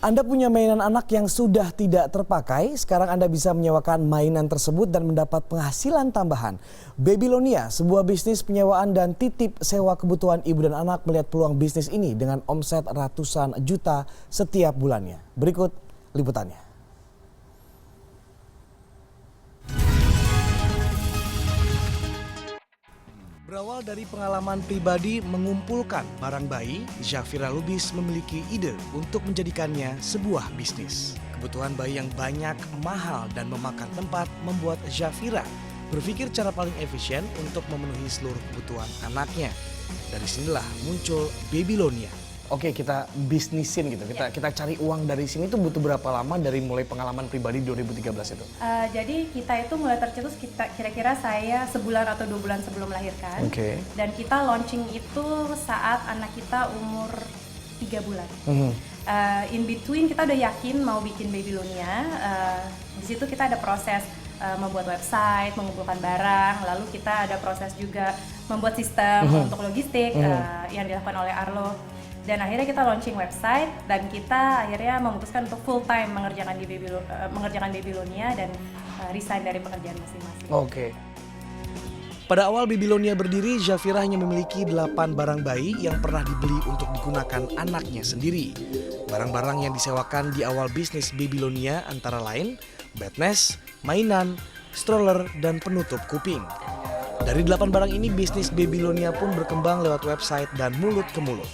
Anda punya mainan anak yang sudah tidak terpakai, sekarang Anda bisa menyewakan mainan tersebut dan mendapat penghasilan tambahan. Babylonia, sebuah bisnis penyewaan dan titip sewa kebutuhan ibu dan anak melihat peluang bisnis ini dengan omset ratusan juta setiap bulannya. Berikut liputannya. Berawal dari pengalaman pribadi mengumpulkan barang bayi, Zafira Lubis memiliki ide untuk menjadikannya sebuah bisnis. Kebutuhan bayi yang banyak, mahal, dan memakan tempat membuat Zafira berpikir cara paling efisien untuk memenuhi seluruh kebutuhan anaknya. Dari sinilah muncul Babylonia. Oke, kita bisnisin gitu, kita cari uang dari sini tuh butuh berapa lama dari mulai pengalaman pribadi 2013 itu? Jadi kita itu mulai tercetus kira-kira saya sebulan atau 2 bulan sebelum melahirkan. Dan kita launching itu saat anak kita umur 3 bulan. In between kita udah yakin mau bikin Babylonia. Di situ kita ada proses membuat website, mengumpulkan barang, lalu kita ada proses juga membuat sistem untuk logistik yang dilakukan oleh Arlo. Dan akhirnya kita launching website dan kita akhirnya memutuskan untuk full time mengerjakan Babylonia dan resign dari pekerjaan masing-masing. Oke. Pada awal Babylonia berdiri, Zafira hanya memiliki 8 barang bayi yang pernah dibeli untuk digunakan anaknya sendiri. Barang-barang yang disewakan di awal bisnis Babylonia antara lain bed nest, mainan, stroller, dan penutup kuping. Dari 8 barang ini, bisnis Babylonia pun berkembang lewat website dan mulut ke mulut.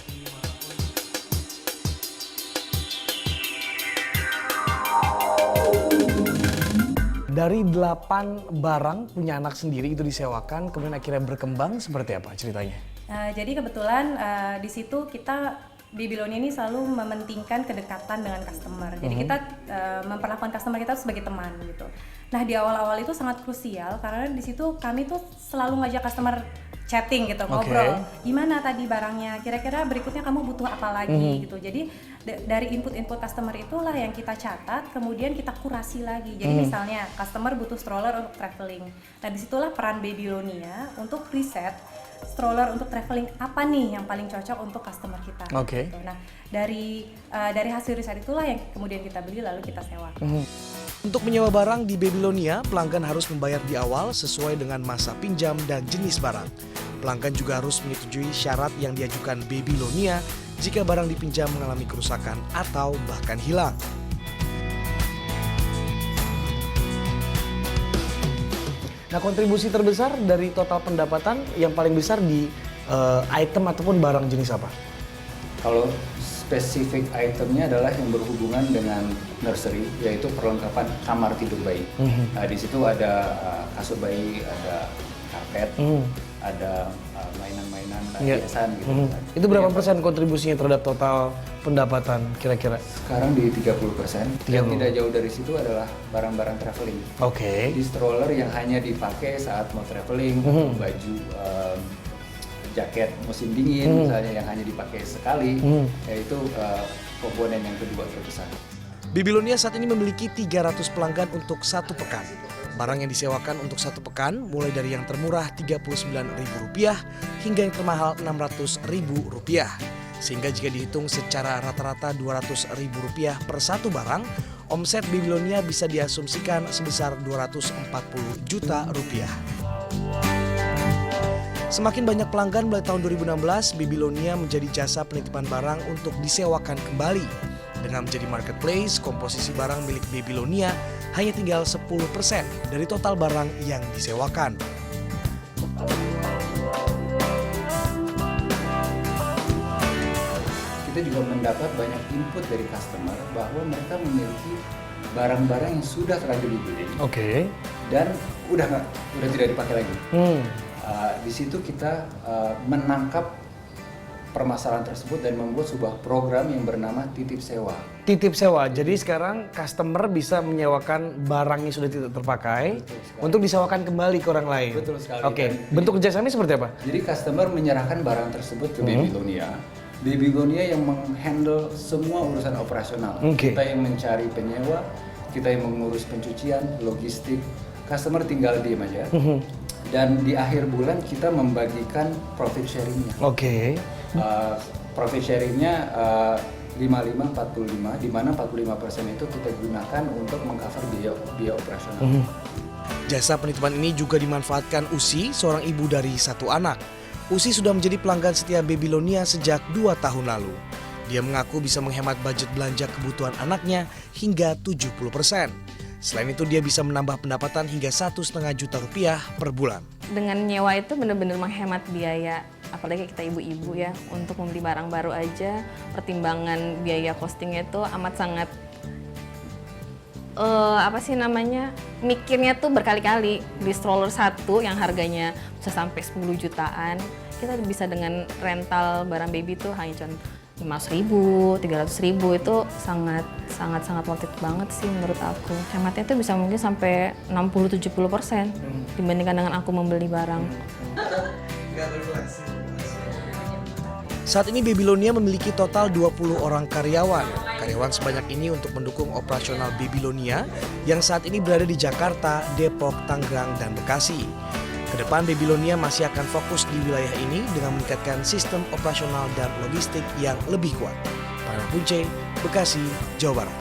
Dari 8 barang punya anak sendiri itu disewakan, kemudian akhirnya berkembang seperti apa ceritanya? Jadi kebetulan di situ kita Babylonia ini selalu mementingkan kedekatan dengan customer. Jadi kita memperlakukan customer kita sebagai teman gitu. Nah di awal-awal itu sangat krusial karena di situ kami tuh selalu ngajak customer chatting gitu, ngobrol. Gimana tadi barangnya? Kira-kira berikutnya kamu butuh apa lagi gitu. Jadi dari input-input customer itulah yang kita catat, kemudian kita kurasi lagi. Jadi misalnya customer butuh stroller untuk traveling. Nah disitulah peran Babylonia untuk riset stroller untuk traveling apa nih yang paling cocok untuk customer kita. Gitu. Nah dari hasil riset itulah yang kemudian kita beli lalu kita sewa. Untuk menyewa barang di Babylonia, pelanggan harus membayar di awal sesuai dengan masa pinjam dan jenis barang. Pelanggan juga harus menyetujui syarat yang diajukan Babylonia jika barang dipinjam mengalami kerusakan atau bahkan hilang. Nah, kontribusi terbesar dari total pendapatan yang paling besar di item ataupun barang jenis apa? Kalau spesifik itemnya adalah yang berhubungan dengan nursery, yaitu perlengkapan kamar tidur bayi. Di situ ada kasur bayi, ada karpet, ada mainan-mainan hiasan gitu. Itu berapa persen kontribusinya terhadap total pendapatan kira-kira? Sekarang di 30%. Yang tidak jauh dari situ adalah barang-barang traveling. Di stroller yang hanya dipakai saat mau traveling, baju jaket musim dingin misalnya yang hanya dipakai sekali, yaitu komponen yang kedua terbesar. Babylonia saat ini memiliki 300 pelanggan untuk 1 pekan. Barang yang disewakan untuk 1 pekan mulai dari yang termurah Rp39.000 hingga yang termahal Rp600.000. Sehingga jika dihitung secara rata-rata Rp200.000 per 1 barang, omset Babylonia bisa diasumsikan sebesar Rp240 juta. Semakin banyak pelanggan mulai tahun 2016, Babylonia menjadi jasa penitipan barang untuk disewakan kembali. Dengan menjadi marketplace, komposisi barang milik Babylonia hanya tinggal 10% dari total barang yang disewakan. Kita juga mendapat banyak input dari customer bahwa mereka memiliki barang-barang yang sudah terlanjur dibeli. Dan udah tidak dipakai lagi. Di situ kita menangkap permasalahan tersebut dan membuat sebuah program yang bernama titip sewa. Titip sewa, jadi sekarang customer bisa menyewakan barang yang sudah tidak terpakai untuk disewakan kembali ke orang lain. Betul sekali. Bentuk kerjasamanya seperti apa? Jadi customer menyerahkan barang tersebut ke Babylonia. Babylonia yang menghandle semua urusan operasional. Kita yang mencari penyewa, kita yang mengurus pencucian, logistik. Customer tinggal diem aja. Dan di akhir bulan kita membagikan profit sharingnya. Profit sharingnya 55-45, di mana 45% itu kita gunakan untuk mengcover biaya operasional. Jasa penitipan ini juga dimanfaatkan Usi, seorang ibu dari 1 anak. Usi sudah menjadi pelanggan setia Babylonia sejak 2 tahun lalu. Dia mengaku bisa menghemat budget belanja kebutuhan anaknya hingga 70%. Selain itu dia bisa menambah pendapatan hingga 1,5 juta rupiah per bulan. Dengan nyewa itu benar-benar menghemat biaya, apalagi kita ibu-ibu ya, untuk membeli barang baru aja, pertimbangan biaya costingnya itu amat sangat, mikirnya tuh berkali-kali. Beli stroller satu yang harganya bisa sampai 10 jutaan, kita bisa dengan rental barang baby tuh hanya cuma 500.000, 300.000, itu sangat worth it banget sih menurut aku. Hematnya tuh bisa mungkin sampai 60-70% dibandingkan dengan aku membeli barang. Saat ini Babylonia memiliki total 20 orang karyawan. Karyawan sebanyak ini untuk mendukung operasional Babylonia yang saat ini berada di Jakarta, Depok, Tangerang, dan Bekasi. Kedepan Babylonia masih akan fokus di wilayah ini dengan meningkatkan sistem operasional dan logistik yang lebih kuat. Pangeran Punce, Bekasi, Jawa Barat.